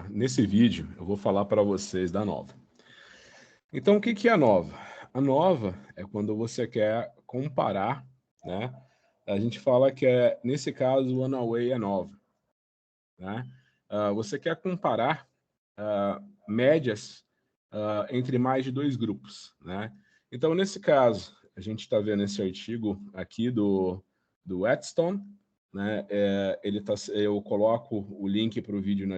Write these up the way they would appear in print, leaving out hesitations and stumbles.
Nesse vídeo, eu vou falar para vocês da nova. Então, o que é a nova? A nova é quando você quer comparar, né? A gente fala que, nesse caso, o Runaway é nova, né? Você quer comparar médias entre mais de dois grupos, né? Então, nesse caso, a gente está vendo esse artigo aqui do Whetstone, né? Eu coloco o link para o vídeo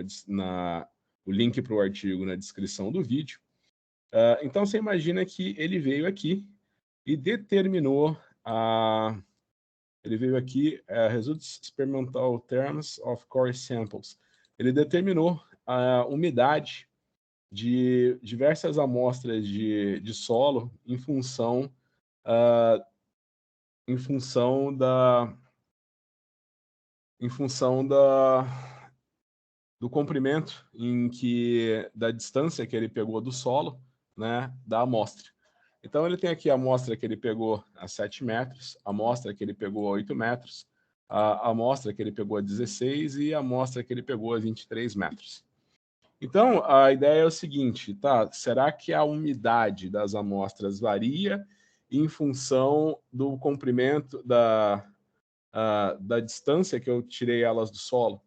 o link para o artigo na descrição do vídeo. Então, você imagina que ele veio aqui e determinou ele veio aqui, Results Experimental Terms of Core Samples. Ele determinou a umidade de diversas amostras de solo em função uh, em função da em função da do comprimento da distância que ele pegou do solo, né, da amostra. Então ele tem aqui a amostra que ele pegou a 7 metros, a amostra que ele pegou a 8 metros, a amostra que ele pegou a 16 e a amostra que ele pegou a 23 metros. Então, a ideia é o seguinte, tá? Será que a umidade das amostras varia em função do comprimento da distância que eu tirei elas do solo?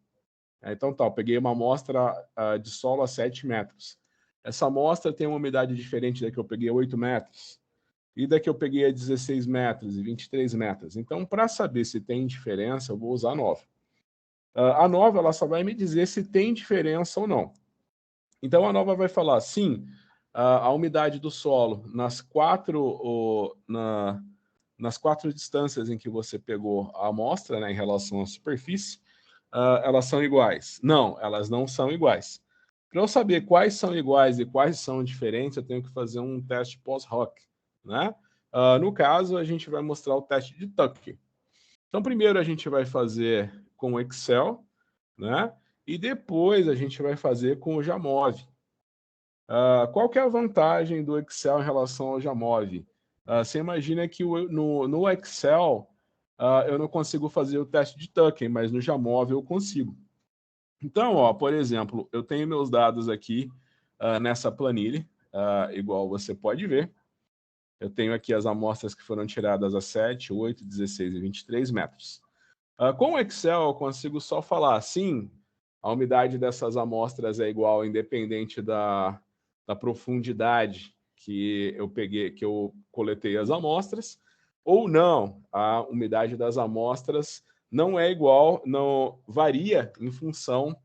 Então, tá, eu peguei uma amostra de solo a 7 metros. Essa amostra tem uma umidade diferente da que eu peguei a 8 metros e da que eu peguei a 16 metros e 23 metros. Então, para saber se tem diferença, eu vou usar a nova. A nova ela só vai me dizer se tem diferença ou não. Então, a nova vai falar, sim, a umidade do solo nas quatro distâncias em que você pegou a amostra, né, em relação à superfície, elas são iguais. Não, elas não são iguais. Para eu saber quais são iguais e quais são diferentes, eu tenho que fazer um teste post-hoc, né? No caso, a gente vai mostrar o teste de Tucker. Então, primeiro a gente vai fazer com o Excel, né? E depois a gente vai fazer com o Jamov. Qual que é a vantagem do Excel em relação ao Jamov? Você imagina que no Excel eu não consigo fazer o teste de Tucker, mas no Jamov eu consigo. Então, ó, por exemplo, eu tenho meus dados aqui nessa planilha, igual você pode ver. Eu tenho aqui as amostras que foram tiradas a 7, 8, 16 e 23 metros. Com o Excel, eu consigo só falar, sim, a umidade dessas amostras é igual, independente da profundidade que eu peguei, que eu coletei as amostras, ou não, a umidade das amostras não é igual, não varia em função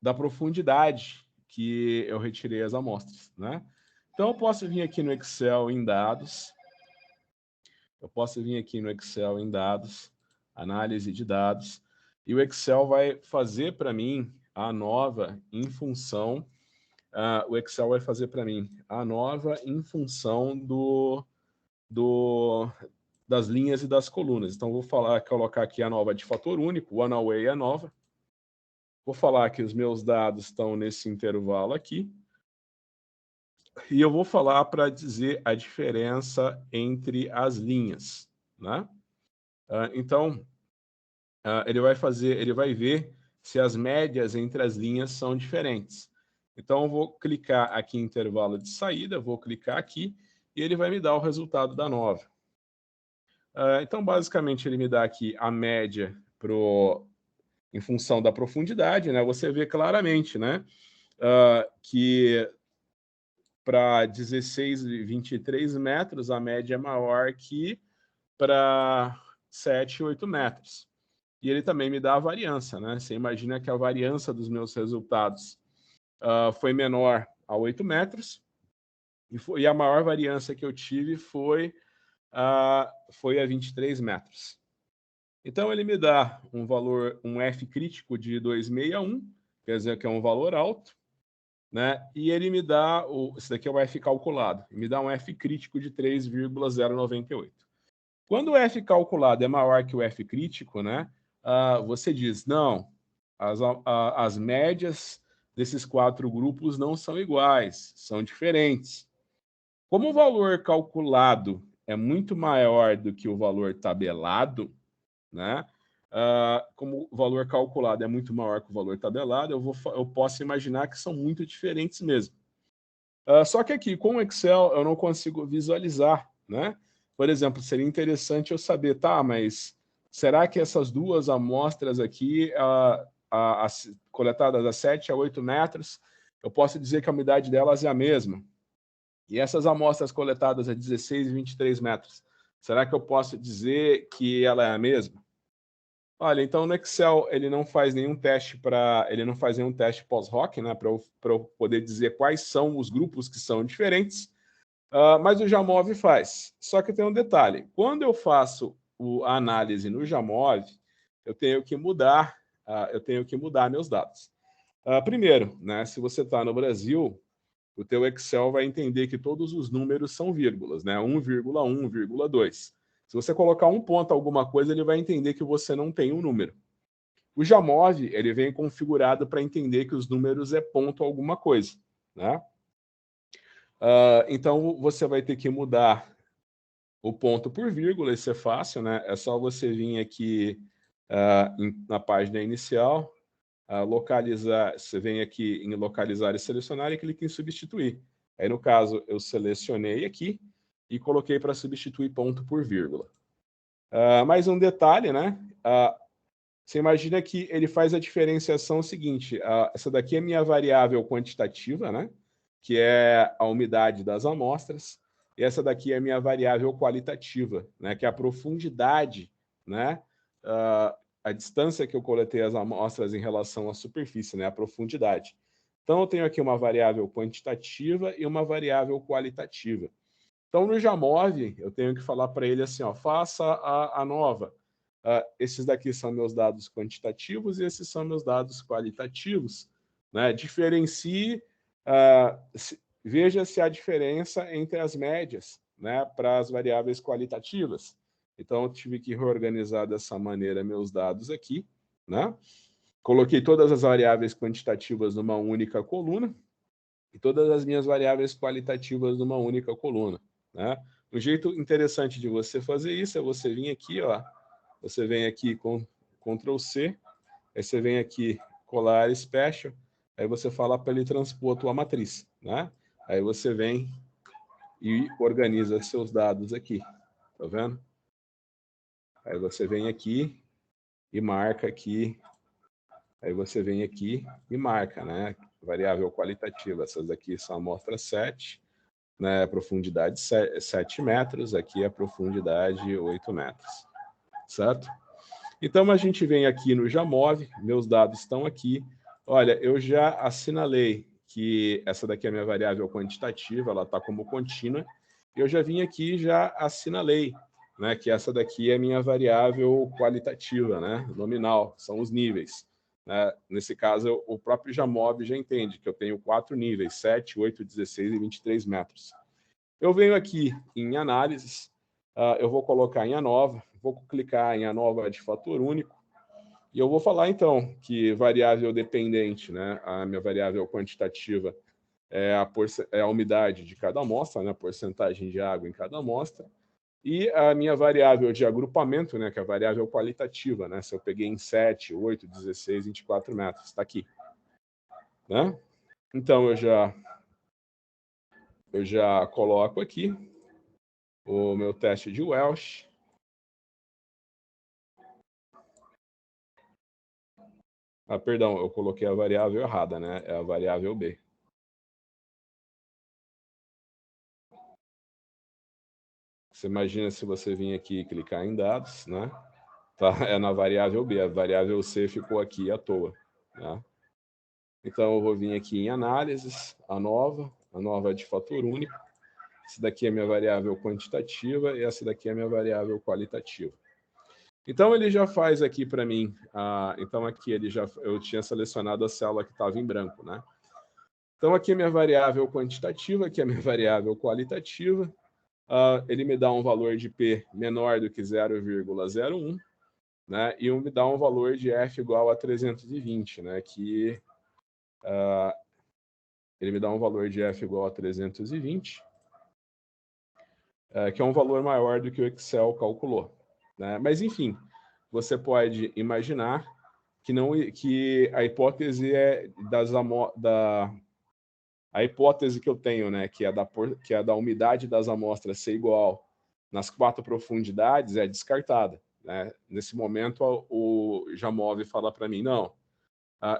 da profundidade que eu retirei as amostras, né? Então, eu posso vir aqui no Excel em dados, análise de dados, e o Excel vai fazer para mim a nova em função, das linhas e das colunas. Então, vou colocar aqui a nova de fator único, one away é nova. Vou falar que os meus dados estão nesse intervalo aqui. E eu vou falar para dizer a diferença entre as linhas, né? Então, ele vai ver se as médias entre as linhas são diferentes. Então, eu vou clicar aqui em intervalo de saída, vou clicar aqui, e ele vai me dar o resultado da nova. Então, basicamente, ele me dá aqui a média em função da profundidade, né? Você vê claramente, né? Que para 16 e 23 metros, a média é maior que para 7 e 8 metros. E ele também me dá a variância, né? Você imagina que a variância dos meus resultados foi menor a 8 metros, e a maior variância que eu tive foi a 23 metros. Então, ele me dá um valor, um F crítico de 261, quer dizer que é um valor alto, né? E ele me dá, esse daqui é o F calculado, me dá um F crítico de 3,098. Quando o F calculado é maior que o F crítico, né? Você diz, não, as médias desses 4 grupos não são iguais, são diferentes. Como o valor calculado é muito maior do que o valor tabelado, né? como o valor calculado é muito maior que o valor tabelado, eu posso imaginar que são muito diferentes mesmo. Só que aqui, com o Excel, eu não consigo visualizar, né? Por exemplo, seria interessante eu saber, tá, mas será que essas duas amostras aqui, coletadas a 7 a 8 metros, eu posso dizer que a umidade delas é a mesma? E essas amostras coletadas a 16 e 23 metros, será que eu posso dizer que ela é a mesma? Olha, então no Excel ele não faz nenhum teste pós-hoc, né, para eu poder dizer quais são os grupos que são diferentes, mas o Jamov faz. Só que tem um detalhe: quando eu faço a análise no Jamov, eu tenho que mudar meus dados. Primeiro, né, se você está no Brasil, o teu Excel vai entender que todos os números são vírgulas, né? 1,1, 1,2. Se você colocar um ponto alguma coisa, ele vai entender que você não tem um número. O Jamov, ele vem configurado para entender que os números é ponto alguma coisa, né? Então, você vai ter que mudar o ponto por vírgula, isso é fácil, né? É só você vir aqui na página inicial, localizar, você vem aqui em localizar e selecionar e clica em substituir. Aí, no caso, eu selecionei aqui e coloquei para substituir ponto por vírgula. Mais um detalhe, né? Você imagina que ele faz a diferenciação seguinte: essa daqui é minha variável quantitativa, né? Que é a umidade das amostras, e essa daqui é minha variável qualitativa, né? Que é a profundidade, né? A distância que eu coletei as amostras em relação à superfície, né? A profundidade. Então, eu tenho aqui uma variável quantitativa e uma variável qualitativa. Então, no Jamov, eu tenho que falar para ele assim, ó, faça a nova. Esses daqui são meus dados quantitativos e esses são meus dados qualitativos. Né? Diferencie, veja se há diferença entre as médias, né, para as variáveis qualitativas. Então, eu tive que reorganizar dessa maneira meus dados aqui. Né? Coloquei todas as variáveis quantitativas numa única coluna e todas as minhas variáveis qualitativas numa única coluna. Né? Um jeito interessante de você fazer isso é você vir aqui, ó, você vem aqui com Ctrl C, aí você vem aqui colar special, aí você fala para ele transpor a tua matriz, né? Aí você vem e organiza seus dados aqui, tá vendo? Aí você vem aqui e marca aqui, aí você vem aqui e marca, né? Variável qualitativa, essas aqui são a amostra 7, né? Profundidade 7 metros, aqui a profundidade 8 metros, certo? Então, a gente vem aqui no Jamov, meus dados estão aqui. Olha, eu já assinalei que essa daqui é a minha variável quantitativa, ela está como contínua. Eu já vim aqui e já assinalei, né, que essa daqui é a minha variável qualitativa, né, nominal, são os níveis. Né? Nesse caso, o próprio Jamov já entende que eu tenho 4 níveis, 7, 8, 16 e 23 metros. Eu venho aqui em análises, eu vou colocar em ANOVA, vou clicar em ANOVA de fator único, e eu vou falar, então, que variável dependente, né, a minha variável quantitativa é a umidade de cada amostra, né, a porcentagem de água em cada amostra, e a minha variável de agrupamento, né, que é a variável qualitativa, né, se eu peguei em 7, 8, 16, 24 metros, está aqui. Né? Então, eu já coloco aqui o meu teste de Welsh. Perdão, eu coloquei a variável errada, né? É a variável B. Você imagina se você vir aqui e clicar em dados, né? Tá? É na variável B, a variável C ficou aqui à toa. Né? Então, eu vou vir aqui em análises, a nova é de fator único. Essa daqui é minha variável quantitativa e essa daqui é minha variável qualitativa. Então, ele já faz aqui para mim, então aqui eu tinha selecionado a célula que estava em branco, né? Então, aqui é minha variável quantitativa, aqui é minha variável qualitativa. Ele me dá um valor de P menor do que 0,01, né? E me dá um valor de F igual a 320, né? Que ele me dá um valor de F igual a 320, que é um valor maior do que o Excel calculou. Né? Mas, enfim, você pode imaginar que a hipótese a hipótese que eu tenho, né, que é da umidade das amostras ser igual nas 4 profundidades, é descartada, né? Nesse momento, o Jamov fala para mim, não,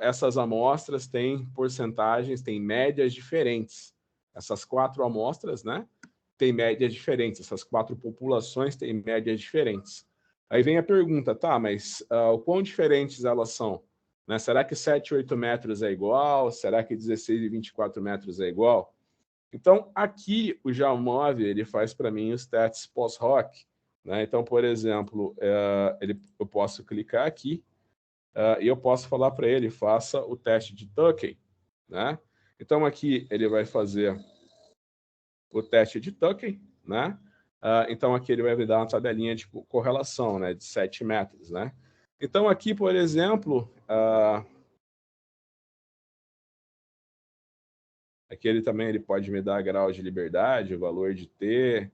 essas amostras têm porcentagens, têm médias diferentes. Essas 4 amostras, né, têm médias diferentes. Essas 4 populações têm médias diferentes. Aí vem a pergunta, tá, mas o quão diferentes elas são? Né? Será que 7 e 8 metros é igual? Será que 16 e 24 metros é igual? Então, aqui o Jamov ele faz para mim os testes pós-hoc. Né? Então, por exemplo, eu posso clicar aqui e eu posso falar para ele, faça o teste de Tukey. Né? Então, aqui ele vai fazer o teste de Tukey. Né? Então, aqui ele vai me dar uma tabelinha de correlação, né? De 7 metros. Né? Então, aqui, por exemplo, aqui ele pode me dar grau de liberdade, o valor de T,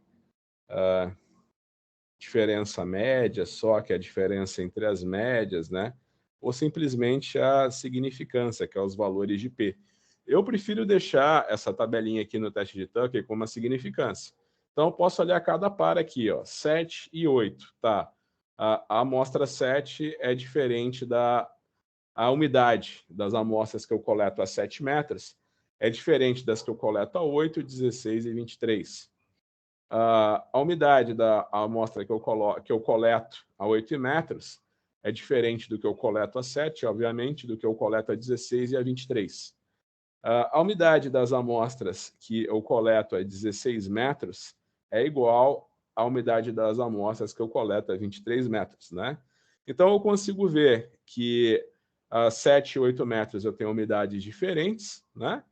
diferença média, só que é a diferença entre as médias, né? Ou simplesmente a significância, que é os valores de P. Eu prefiro deixar essa tabelinha aqui no teste de Tucker como uma significância. Então, eu posso olhar cada par aqui, ó, 7 e 8, tá? A amostra 7 é diferente a umidade das amostras que eu coleto a 7 metros, é diferente das que eu coleto a 8, 16 e 23. A umidade da amostra que eu coleto a 8 metros é diferente do que eu coleto a 7, obviamente, do que eu coleto a 16 e a 23. A umidade das amostras que eu coleto a 16 metros é igual à umidade das amostras que eu coleto a 23 metros. Né? Então, eu consigo ver que a 7 e 8 metros eu tenho umidades diferentes, né?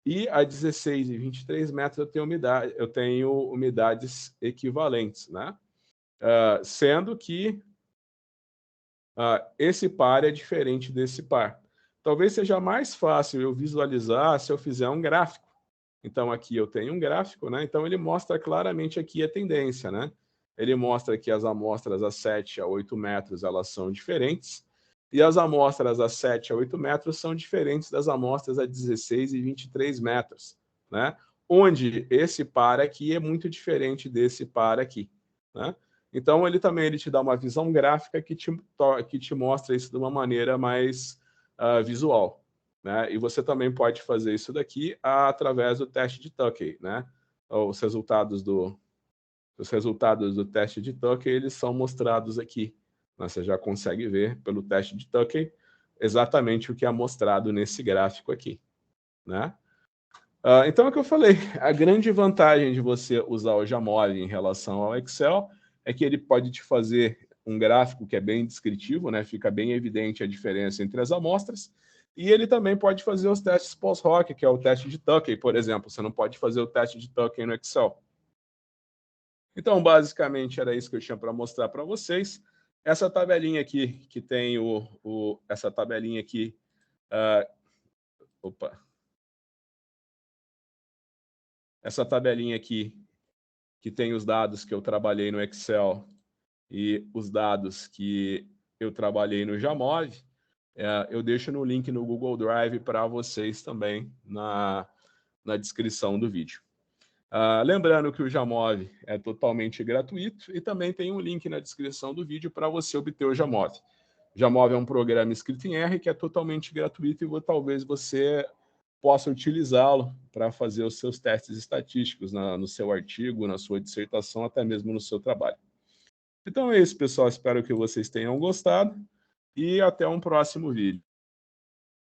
E a 16 e 23 metros eu tenho umidades equivalentes, né? Sendo que esse par é diferente desse par. Talvez seja mais fácil eu visualizar se eu fizer um gráfico. Então, aqui eu tenho um gráfico, né? Então, ele mostra claramente aqui a tendência, né? Ele mostra que as amostras a 7 a 8 metros elas são diferentes, e as amostras a 7 a 8 metros são diferentes das amostras a 16 e 23 metros, né? Onde esse par aqui é muito diferente desse par aqui, né? Então, ele te dá uma visão gráfica que te mostra isso de uma maneira mais visual. Né? E você também pode fazer isso daqui através do teste de Tukey. Né? Os resultados do teste de Tukey eles são mostrados aqui. Né? Você já consegue ver pelo teste de Tukey exatamente o que é mostrado nesse gráfico aqui. Né? Então, é o que eu falei, a grande vantagem de você usar o Jamov em relação ao Excel é que ele pode te fazer um gráfico que é bem descritivo, né? Fica bem evidente a diferença entre as amostras, e ele também pode fazer os testes pós-hoc, que é o teste de Tukey, por exemplo. Você não pode fazer o teste de Tukey no Excel. Então, basicamente, era isso que eu tinha para mostrar para vocês. Essa tabelinha aqui, que tem essa tabelinha aqui... Essa tabelinha aqui, que tem os dados que eu trabalhei no Excel e os dados que eu trabalhei no Jamov, eu deixo no link no Google Drive para vocês também na descrição do vídeo. Lembrando que o Jamov é totalmente gratuito e também tem um link na descrição do vídeo para você obter o Jamov. Jamov é um programa escrito em R que é totalmente gratuito e talvez você possa utilizá-lo para fazer os seus testes estatísticos no seu artigo, na sua dissertação, até mesmo no seu trabalho. Então é isso, pessoal. Espero que vocês tenham gostado e até um próximo vídeo.